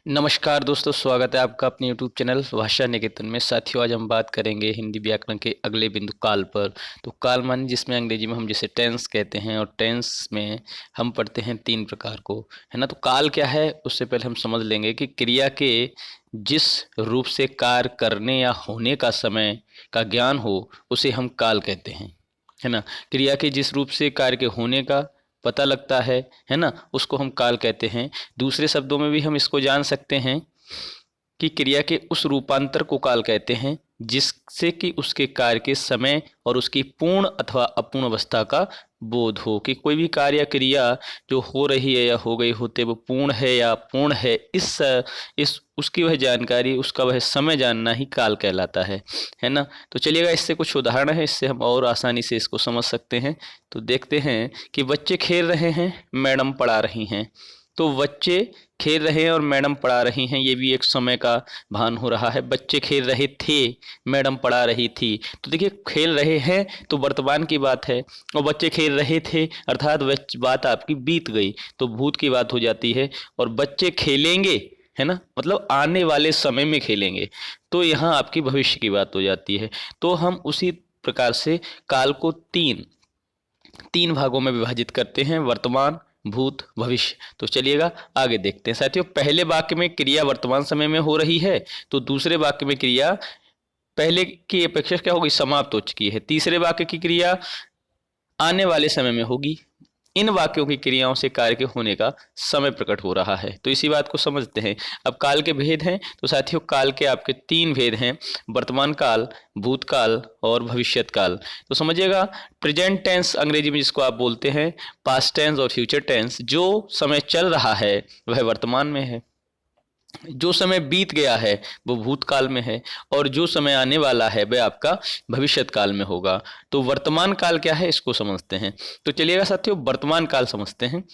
नमस्कार दोस्तों, स्वागत है आपका अपने यूट्यूब चैनल भाषा निकेतन में। साथियों, आज हम बात करेंगे हिंदी व्याकरण के अगले बिंदु काल पर। तो काल माने जिसमें अंग्रेजी में हम जिसे टेंस कहते हैं, और टेंस में हम पढ़ते हैं तीन प्रकार को, है ना। तो काल क्या है उससे पहले हम समझ लेंगे कि क्रिया के जिस रूप से कार्य करने या होने का समय का ज्ञान हो उसे हम काल कहते हैं, है ना। क्रिया के जिस रूप से कार्य के होने का पता लगता है ना, उसको हम काल कहते हैं। दूसरे शब्दों में भी हम इसको जान सकते हैं कि क्रिया के उस रूपांतर को काल कहते हैं जिससे कि उसके कार्य के समय और उसकी पूर्ण अथवा अपूर्ण अवस्था का बोध हो, कि कोई भी कार्य या क्रिया जो हो रही है या हो गई होते वो पूर्ण है या अपूर्ण है, इस उसकी वह जानकारी, उसका वह समय जानना ही काल कहलाता है ना। तो चलिएगा, इससे कुछ उदाहरण है, इससे हम और आसानी से इसको समझ सकते हैं। तो देखते हैं कि बच्चे खेल रहे हैं, मैडम पढ़ा रही हैं। तो बच्चे खेल रहे हैं और मैडम पढ़ा रही हैं, ये भी एक समय का भान हो रहा है। बच्चे खेल रहे थे, मैडम पढ़ा रही थी। तो देखिए, खेल रहे हैं तो वर्तमान की बात है, और बच्चे खेल रहे थे अर्थात वह बात आपकी बीत गई, तो भूत की बात हो जाती है। और बच्चे खेलेंगे, है ना, मतलब आने वाले समय में खेलेंगे, तो यहाँ आपकी भविष्य की बात हो जाती है। तो हम उसी प्रकार से काल को तीन तीन भागों में विभाजित करते हैं: वर्तमान, भूत, भविष्य। तो चलिएगा आगे देखते हैं। साथियों, पहले वाक्य में क्रिया वर्तमान समय में हो रही है, तो दूसरे वाक्य में क्रिया पहले की अपेक्षा क्या होगी, समाप्त हो चुकी है। तीसरे वाक्य की क्रिया आने वाले समय में होगी। इन वाक्यों की क्रियाओं से कार्य के होने का समय प्रकट हो रहा है। तो इसी बात को समझते हैं। अब काल के भेद हैं, तो साथियों काल के आपके तीन भेद हैं: वर्तमान काल, भूतकाल और भविष्यत काल। तो समझिएगा, प्रेजेंट टेंस अंग्रेजी में जिसको आप बोलते हैं, पास्ट टेंस और फ्यूचर टेंस, जो समय चल रहा है वह वर्तमान में है, जो समय बीत गया है वो भूतकाल में है, और जो समय आने वाला है वह आपका भविष्यत काल में होगा। तो वर्तमान काल क्या है इसको समझते हैं। तो चलिएगा साथियों, वर्तमान काल समझते हैं।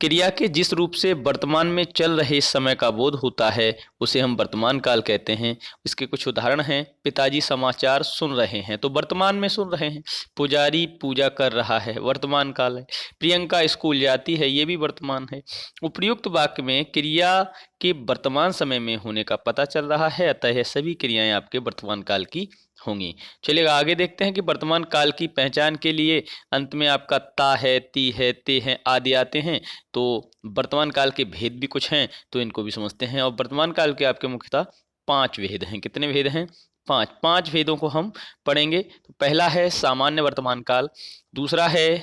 क्रिया के जिस रूप से वर्तमान में चल रहे समय का बोध होता है उसे हम वर्तमान काल कहते हैं। इसके कुछ उदाहरण हैं: पिताजी समाचार सुन रहे हैं, तो वर्तमान में सुन रहे हैं। पुजारी पूजा कर रहा है, वर्तमान काल है। प्रियंका स्कूल जाती है, ये भी वर्तमान है। उपर्युक्त वाक्य में क्रिया के वर्तमान समय में होने का पता चल रहा है, अतः यह सभी क्रियाएं आपके वर्तमान काल की होंगी। चलिएगा आगे देखते हैं कि वर्तमान काल की पहचान के लिए अंत में आपका ता है, ती है, ते हैं आदि आते हैं। तो वर्तमान काल के भेद भी कुछ हैं, तो इनको भी समझते हैं। और वर्तमान काल के आपके मुख्यतः पांच भेद हैं। कितने भेद हैं? पांच। पांच भेदों को हम पढ़ेंगे। तो पहला है सामान्य वर्तमान काल, दूसरा है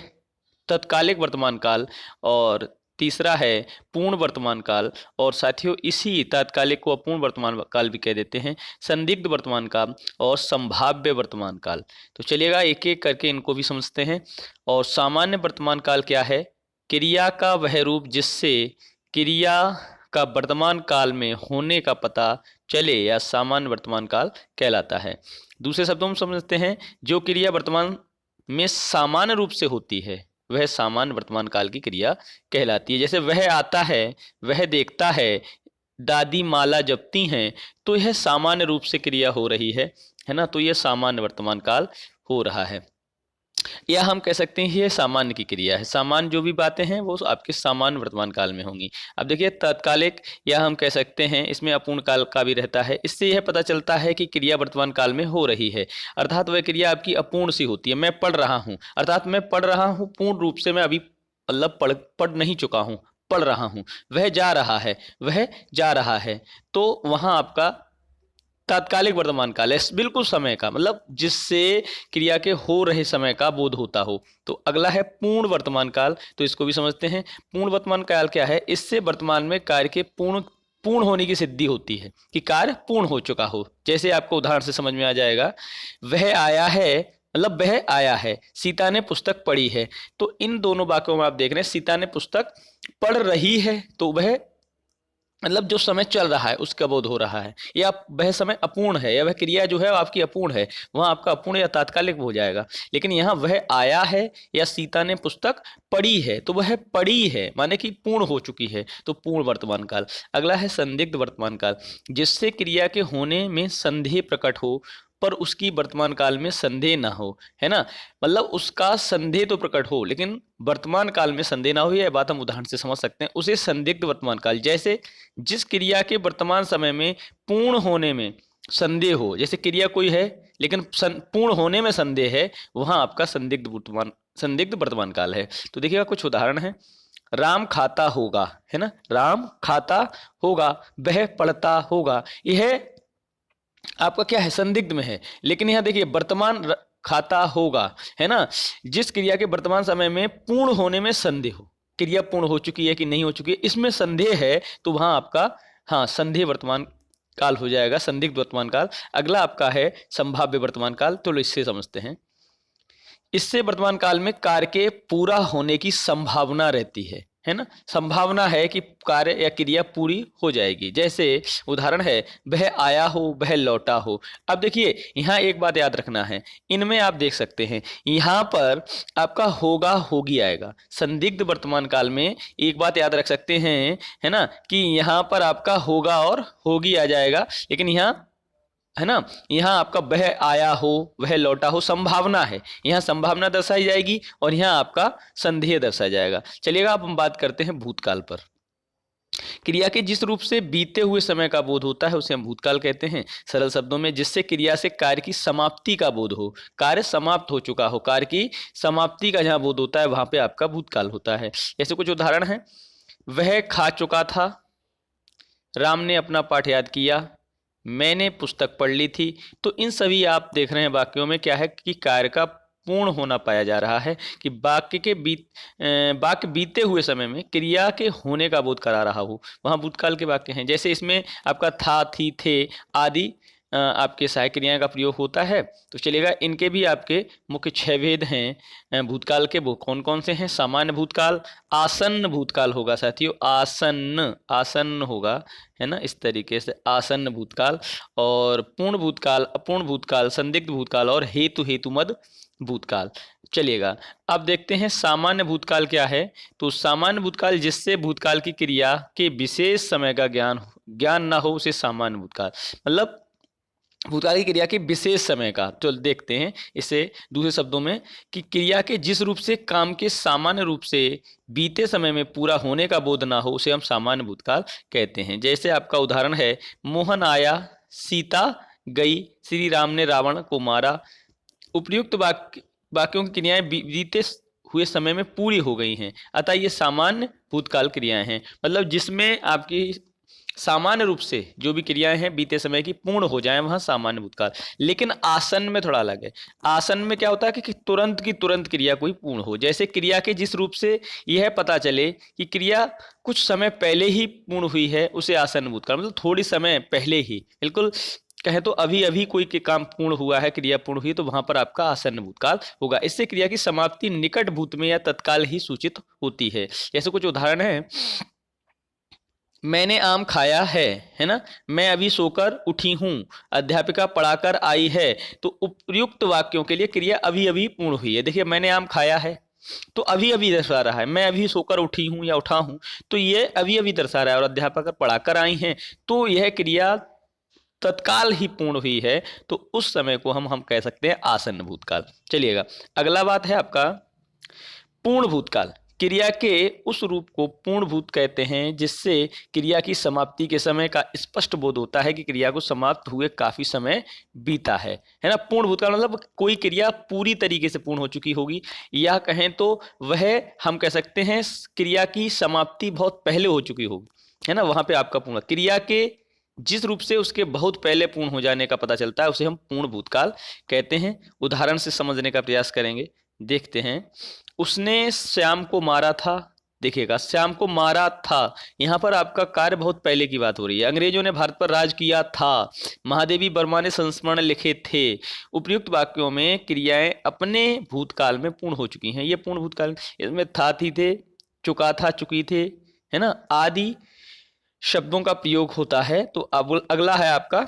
तत्कालिक वर्तमान काल, और तीसरा है पूर्ण वर्तमान काल, और साथियों इसी तात्कालिक को अपूर्ण वर्तमान काल भी कह देते हैं, संदिग्ध वर्तमान काल और संभाव्य वर्तमान काल। तो चलिएगा एक एक करके इनको भी समझते हैं। और सामान्य वर्तमान काल क्या है? क्रिया का वह रूप जिससे क्रिया का वर्तमान काल में होने का पता चले या सामान्य वर्तमान काल कहलाता है। दूसरे शब्दों में समझते हैं, जो क्रिया वर्तमान में सामान्य रूप से होती है वह सामान्य वर्तमान काल की क्रिया कहलाती है। जैसे वह आता है, वह देखता है, दादी माला जपती हैं, तो यह सामान्य रूप से क्रिया हो रही है ना, तो यह सामान्य वर्तमान काल हो रहा है। या हम कह सकते हैं ये सामान्य की क्रिया है। सामान्य जो भी बातें हैं वो आपके सामान्य वर्तमान काल में होंगी। अब देखिए तत्कालिक, या हम कह सकते हैं इसमें अपूर्ण काल का भी रहता है। इससे यह पता चलता है कि क्रिया वर्तमान काल में हो रही है, अर्थात वह क्रिया आपकी अपूर्ण सी होती है। मैं पढ़ रहा हूँ, अर्थात मैं पढ़ रहा हूँ पूर्ण रूप से, मैं अभी मतलब पढ़ नहीं चुका हूँ, पढ़ रहा हूँ। वह जा रहा है, वह जा रहा है, तो वहां आपका तात्कालिक वर्तमान काल है, बिल्कुल समय का, मतलब जिससे क्रिया के हो रहे समय का बोध होता हो। तो अगला है पूर्ण वर्तमान काल, तो इसको भी समझते हैं। पूर्ण वर्तमान काल क्या है? इससे वर्तमान में कार्य के पूर्ण पूर्ण होने की सिद्धि होती है, कि कार्य पूर्ण हो चुका हो। जैसे आपको उदाहरण से समझ में आ जाएगा, वह आया है, मतलब वह आया है, सीता ने पुस्तक पढ़ी है। तो इन दोनों वाक्यों में आप देख रहे हैं सीता ने पुस्तक पढ़ रही है, तो वह मतलब जो समय चल रहा है उसका बोध हो रहा है, या वह समय अपूर्ण है, या वह क्रिया जो है वो आपकी अपूर्ण है, वहाँ आपका अपूर्ण या तात्कालिक हो जाएगा। लेकिन यहाँ वह आया है या सीता ने पुस्तक पढ़ी है, तो वह पढ़ी है माने कि पूर्ण हो चुकी है, तो पूर्ण वर्तमान काल। अगला है संदिग्ध वर्तमान काल, जिससे क्रिया के होने में संदेह प्रकट हो, पर उसकी वर्तमान काल में संदेह ना हो, है ना। मतलब उसका संदेह तो प्रकट हो लेकिन वर्तमान काल में संदेह ना हो, यह बात हम उदाहरण से समझ सकते हैं। उसे संदिग्ध वर्तमान काल, जैसे जिस क्रिया के वर्तमान समय में पूर्ण होने में संदेह हो, जैसे क्रिया कोई है लेकिन पूर्ण होने में संदेह है, वहां आपका संदिग्ध वर्तमान काल है। तो देखिएगा कुछ उदाहरण है। राम खाता होगा, है ना, राम खाता होगा, वह पढ़ता होगा, यह आपका क्या है, संदिग्ध में है। लेकिन यहां देखिए वर्तमान खाता होगा, है ना, जिस क्रिया के वर्तमान समय में पूर्ण होने में संदेह हो, क्रिया पूर्ण हो चुकी है कि नहीं हो चुकी है, इसमें संदेह है, तो वहां आपका हाँ संदेह वर्तमान काल हो जाएगा, संदिग्ध वर्तमान काल। अगला आपका है संभाव्य वर्तमान काल। तो इससे समझते हैं, इससे वर्तमान काल में कार्य के पूरा होने की संभावना रहती है ना, संभावना है कि कार्य या क्रिया पूरी हो जाएगी। जैसे उदाहरण है, वह आया हो, वह लौटा हो। अब देखिए यहाँ एक बात याद रखना है, इनमें आप देख सकते हैं यहाँ पर आपका होगा होगी आएगा। संदिग्ध वर्तमान काल में एक बात याद रख सकते हैं, है ना, कि यहाँ पर आपका होगा और होगी आ जाएगा, लेकिन यहाँ है ना, यहाँ आपका वह आया हो, वह लौटा हो, संभावना है, यहाँ संभावना दर्शाई जाएगी और यहाँ आपका संदेह दर्शाया जाएगा। चलिएगा अब हम बात करते हैं भूतकाल पर। क्रिया के जिस रूप से बीते हुए समय का बोध होता है उसे हम भूतकाल कहते हैं। सरल शब्दों में, जिससे क्रिया से कार्य की समाप्ति का बोध हो, कार्य समाप्त हो चुका हो, कार्य की समाप्ति का जहाँ बोध होता है वहां पे आपका भूतकाल होता है। जैसे कुछ उदाहरण है, वह खा चुका था, राम ने अपना पाठ याद किया, मैंने पुस्तक पढ़ ली थी। तो इन सभी आप देख रहे हैं वाक्यों में क्या है कि कार्य का पूर्ण होना पाया जा रहा है, कि वाक्य बीते हुए समय में क्रिया के होने का बोध करा रहा हो, वहाँ भूतकाल के वाक्य हैं। जैसे इसमें आपका था, थी, थे आदि आपके सहायक क्रियाएं का प्रयोग होता है। तो चलिएगा इनके भी आपके मुख्य 6 भेद हैं भूतकाल के। वो कौन कौन से हैं? सामान्य भूतकाल, आसन्न भूतकाल होगा साथियों, आसन्न होगा, है ना, इस तरीके से आसन्न भूतकाल, और पूर्ण भूतकाल, अपूर्ण भूतकाल, संदिग्ध भूतकाल और हेतुमद भूतकाल। चलिएगा अब देखते हैं सामान्य भूतकाल क्या है। तो सामान्य भूतकाल, जिससे भूतकाल की क्रिया के विशेष समय का ज्ञान ना हो, उसे सामान्य भूतकाल, मतलब भूतकाल की क्रिया के विशेष समय का। तो देखते हैं इसे दूसरे शब्दों में, कि क्रिया के जिस रूप से काम के सामान्य रूप से बीते समय में पूरा होने का बोध ना हो, उसे हम सामान्य भूतकाल कहते हैं। जैसे आपका उदाहरण है, मोहन आया, सीता गई, श्री राम ने रावण को मारा। उपयुक्त वाक्यों की क्रियाएं बीते हुए समय में पूरी हो गई हैं, अतः ये सामान्य भूतकाल क्रियाएं हैं। मतलब जिसमें आपकी सामान्य रूप से जो भी क्रियाएं हैं बीते समय की पूर्ण हो जाएं, वहां सामान्य भूतकाल। लेकिन आसन में थोड़ा अलग है। आसन में क्या होता है कि तुरंत की तुरंत क्रिया कोई पूर्ण हो, जैसे क्रिया के जिस रूप से यह पता चले कि क्रिया कुछ समय पहले ही पूर्ण हुई है, उसे आसन भूतकाल, मतलब थोड़ी समय पहले ही, बिल्कुल कहें तो अभी अभी कोई के काम पूर्ण हुआ है, क्रिया पूर्ण हुई, तो वहां पर आपका आसन्न भूतकाल होगा। इससे क्रिया की समाप्ति निकट भूत में या तत्काल ही सूचित होती है। जैसे कुछ उदाहरण है, मैंने आम खाया है ना, मैं अभी सोकर उठी हूँ, अध्यापिका पढ़ाकर आई है। तो उपयुक्त वाक्यों के लिए क्रिया अभी अभी पूर्ण हुई है। देखिए मैंने आम खाया है तो अभी अभी दर्शा रहा है, मैं अभी सोकर उठी हूँ या उठा हूँ तो ये अभी अभी दर्शा रहा है, और अध्यापक पढ़ाकर आई हैं तो यह क्रिया तत्काल ही पूर्ण हुई है, तो उस समय को हम कह सकते हैं आसन्न भूतकाल। चलिएगा अगला बात है आपका पूर्ण भूतकाल। क्रिया के उस रूप को पूर्ण भूत कहते हैं जिससे क्रिया की समाप्ति के समय का स्पष्ट बोध होता है कि क्रिया को समाप्त हुए काफी समय बीता है ना। पूर्ण भूतकाल मतलब कोई क्रिया पूरी तरीके से पूर्ण हो चुकी होगी, या कहें तो वह हम कह सकते हैं क्रिया की समाप्ति बहुत पहले हो चुकी होगी, है ना, वहां पे आपका पूर्ण क्रिया के जिस रूप से उसके बहुत पहले पूर्ण हो जाने का पता चलता है उसे हम पूर्ण भूतकाल कहते हैं। उदाहरण से समझने का प्रयास करेंगे। देखते हैं, उसने श्याम को मारा था। देखिएगा श्याम को मारा था, यहाँ पर आपका कार्य बहुत पहले की बात हो रही है। अंग्रेजों ने भारत पर राज किया था, महादेवी वर्मा ने संस्मरण लिखे थे। उपयुक्त वाक्यों में क्रियाएं अपने भूतकाल में पूर्ण हो चुकी हैं, ये पूर्ण भूतकाल। इसमें था, थी, थे, चुका था, चुकी थे, है ना, आदि शब्दों का प्रयोग होता है। तो अब अगला है आपका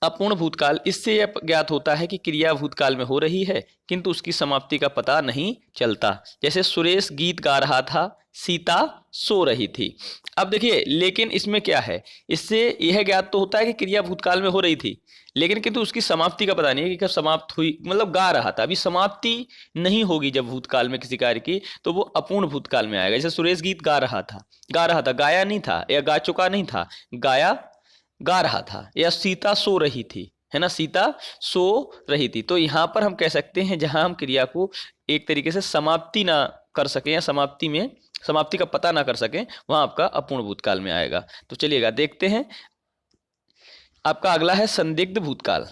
अपूर्ण भूतकाल। इससे यह ज्ञात होता है कि क्रिया भूतकाल में हो रही है किंतु उसकी समाप्ति का पता नहीं चलता। जैसे सुरेश गीत गा रहा था, सीता सो रही थी। अब देखिए, लेकिन इसमें क्या है, इससे यह ज्ञात तो होता है कि क्रिया भूतकाल में हो रही थी, लेकिन किंतु उसकी समाप्ति का पता नहीं है कि कब समाप्त हुई। मतलब गा रहा था, अभी समाप्ति नहीं होगी जब भूतकाल में किसी कार्य की, तो वो अपूर्ण भूतकाल में आएगा। जैसे सुरेश गीत गा रहा था, गाया नहीं था या गा चुका नहीं था, गाया गा रहा था। या सीता सो रही थी, है ना, सीता सो रही थी। तो यहाँ पर हम कह सकते हैं जहां हम क्रिया को एक तरीके से समाप्ति ना कर सकें या समाप्ति का पता ना कर सकें, वहां आपका अपूर्ण भूतकाल में आएगा। तो चलिएगा देखते हैं। आपका अगला है संदिग्ध भूतकाल।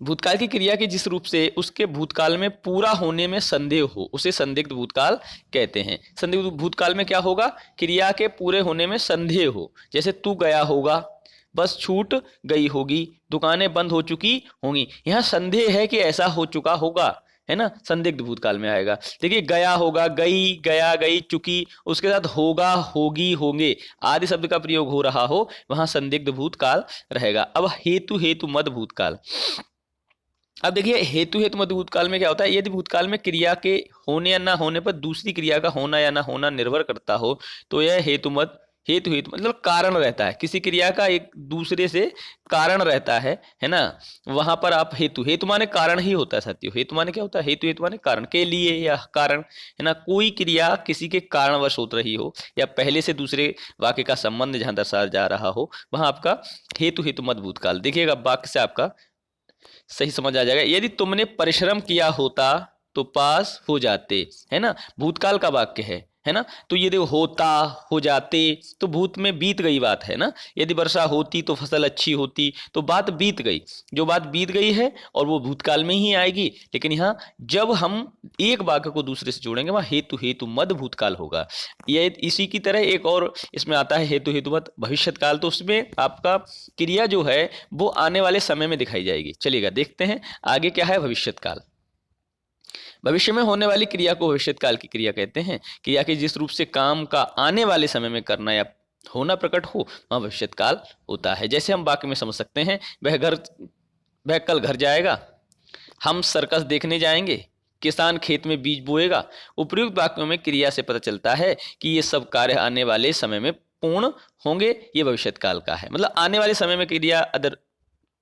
भूतकाल की क्रिया के जिस रूप से उसके भूतकाल में पूरा होने में संदेह हो, उसे संदिग्ध भूतकाल कहते हैं। संदिग्ध भूतकाल में क्या होगा, क्रिया के पूरे होने में संदेह हो। जैसे तू गया होगा, बस छूट गई होगी, दुकानें बंद हो चुकी होंगी। यहाँ संदेह है कि ऐसा हो चुका होगा, है ना, संदिग्ध भूतकाल में आएगा। देखिए, गया होगा, गई, गया, गई, चुकी, उसके साथ होगा, होगी, होंगे आदि शब्द का प्रयोग हो रहा हो, वहां संदिग्ध भूतकाल रहेगा। अब हेतु मद भूतकाल। अब देखिए, हेतु मद भूतकाल में क्या होता है, यदि भूतकाल में क्रिया के होने या ना होने पर दूसरी क्रिया का होना या ना होना निर्भर करता हो, तो यह हेतु मतलब कारण रहता है। किसी क्रिया का एक दूसरे से कारण रहता है ना, वहां पर आप हेतु माने कारण ही होता है साथियों। हेतु माने क्या होता है, हेतु माने कारण, के लिए या कारण, है ना। कोई क्रिया किसी के कारणवश हो रही हो या पहले से दूसरे वाक्य का संबंध जहां दर्शाया जा रहा हो, वहां आपका हेतु मद भूतकाल। देखिएगा, वाक्य से आपका सही समझ आ जाएगा। यदि तुमने परिश्रम किया होता तो पास हो जाते, है ना, भूतकाल का वाक्य है ना। तो यदि होता, हो जाते, तो भूत में बीत गई बात है ना। यदि वर्षा होती तो फसल अच्छी होती, तो बात बीत गई। जो बात बीत गई है और वो भूतकाल में ही आएगी। लेकिन यहाँ जब हम एक वाक्य को दूसरे से जोड़ेंगे, वहां हेतु मद भूतकाल होगा। ये इसी की तरह एक और इसमें आता है हेतु मद भविष्यत काल। तो उसमें आपका क्रिया जो है वो आने वाले समय में दिखाई जाएगी। चलिएगा देखते हैं आगे क्या है भविष्यत काल। भविष्य में होने वाली क्रिया को भविष्यत काल की क्रिया कहते हैं। क्रिया के जिस रूप से काम का आने वाले समय में करना या होना प्रकट हो, वह भविष्यत काल होता है। जैसे हम वाक्य में समझ सकते हैं, वह कल घर जाएगा, हम सर्कस देखने जाएंगे, किसान खेत में बीज बोएगा। उपयुक्त वाक्यों में क्रिया से पता चलता है कि ये सब कार्य आने वाले समय में पूर्ण होंगे। ये भविष्यत काल का है, मतलब आने वाले समय में क्रिया अगर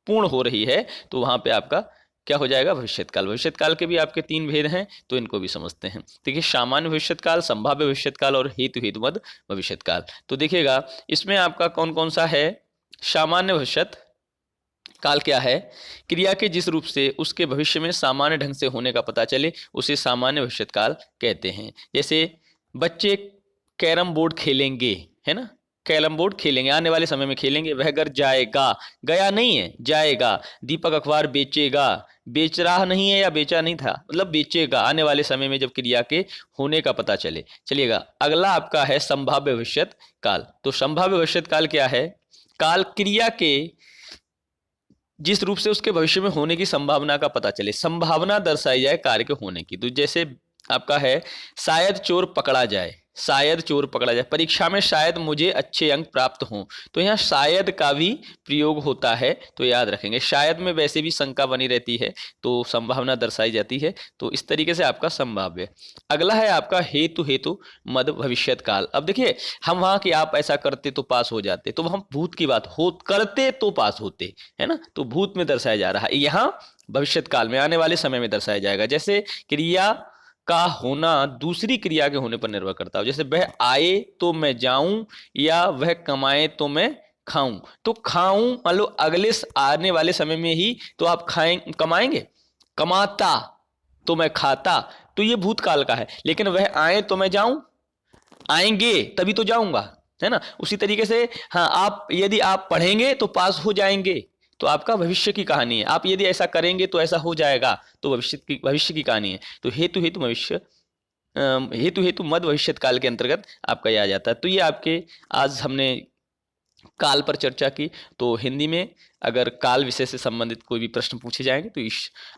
पूर्ण हो रही है तो वहां पे आपका क्या हो जाएगा, भविष्यत काल। भविष्यत काल के भी आपके तीन भेद हैं, तो इनको भी समझते हैं। देखिए, सामान्य भविष्यत काल, संभाव्य भविष्यत काल और हेतु मद भविष्यत काल। तो देखिएगा, इसमें आपका कौन कौन सा है। सामान्य भविष्यत काल क्या है, क्रिया के जिस रूप से उसके भविष्य में सामान्य ढंग से होने का पता चले, उसे सामान्य भविष्यत काल कहते हैं। जैसे बच्चे कैरम बोर्ड खेलेंगे, है ना, कैरम बोर्ड खेलेंगे, आने वाले समय में खेलेंगे। वह घर जाएगा, गया नहीं है, जाएगा। दीपक अखबार बेचेगा, बेच रहा नहीं है या बेचा नहीं था, मतलब बेचेगा, आने वाले समय में जब क्रिया के होने का पता चले। चलिएगा, अगला आपका है संभाव्य भविष्यत काल। तो संभाव्य भविष्यत काल क्या है, काल क्रिया के जिस रूप से उसके भविष्य में होने की संभावना का पता चले, संभावना दर्शाई जाए कार्य के होने की। तो जैसे आपका है, शायद चोर पकड़ा जाए, शायद चोर पकड़ा जाए, परीक्षा में शायद मुझे अच्छे अंक प्राप्त हों। तो यहाँ शायद का भी प्रयोग होता है, तो याद रखेंगे। शायद में वैसे भी शंका बनी रहती है, तो संभावना दर्शाई जाती है। तो इस तरीके से आपका संभाव्य। अगला है आपका हेतु मद भविष्यत काल। अब देखिए, हम वहां कि आप ऐसा करते तो पास हो जाते, तो हम भूत की बात हो करते तो पास होते, है ना, तो भूत में दर्शाया जा रहा है। यहाँ भविष्यत काल में आने वाले समय में दर्शाया जाएगा। जैसे क्रिया का होना दूसरी क्रिया के होने पर निर्भर करता है। जैसे वह आए तो मैं जाऊं, या वह कमाए तो मैं खाऊं। तो खाऊं मान लो अगले आने वाले समय में ही तो आप कमाएंगे, कमाता तो मैं खाता, तो ये भूतकाल का है। लेकिन वह आए तो मैं जाऊं, आएंगे तभी तो जाऊंगा, है ना। उसी तरीके से हाँ, आप यदि आप पढ़ेंगे तो पास हो जाएंगे, तो आपका भविष्य की कहानी है। आप यदि ऐसा करेंगे तो ऐसा हो जाएगा, तो भविष्य की कहानी है। तो हेतु मद भविष्यत काल के अंतर्गत आपका यह आ जाता है। तो ये आपके आज हमने काल पर चर्चा की। तो हिंदी में अगर काल विषय से संबंधित कोई भी प्रश्न पूछे जाएंगे तो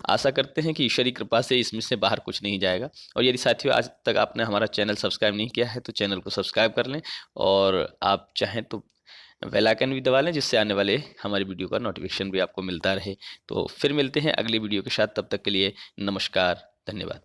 आशा करते हैं कि ईश्वरी कृपा से इसमें से बाहर कुछ नहीं जाएगा। और यदि साथियों आज तक आपने हमारा चैनल सब्सक्राइब नहीं किया है तो चैनल को सब्सक्राइब कर लें, और आप चाहें तो बेल आइकन भी दबा लें, जिससे आने वाले हमारी वीडियो का नोटिफिकेशन भी आपको मिलता रहे। तो फिर मिलते हैं अगली वीडियो के साथ, तब तक के लिए नमस्कार, धन्यवाद।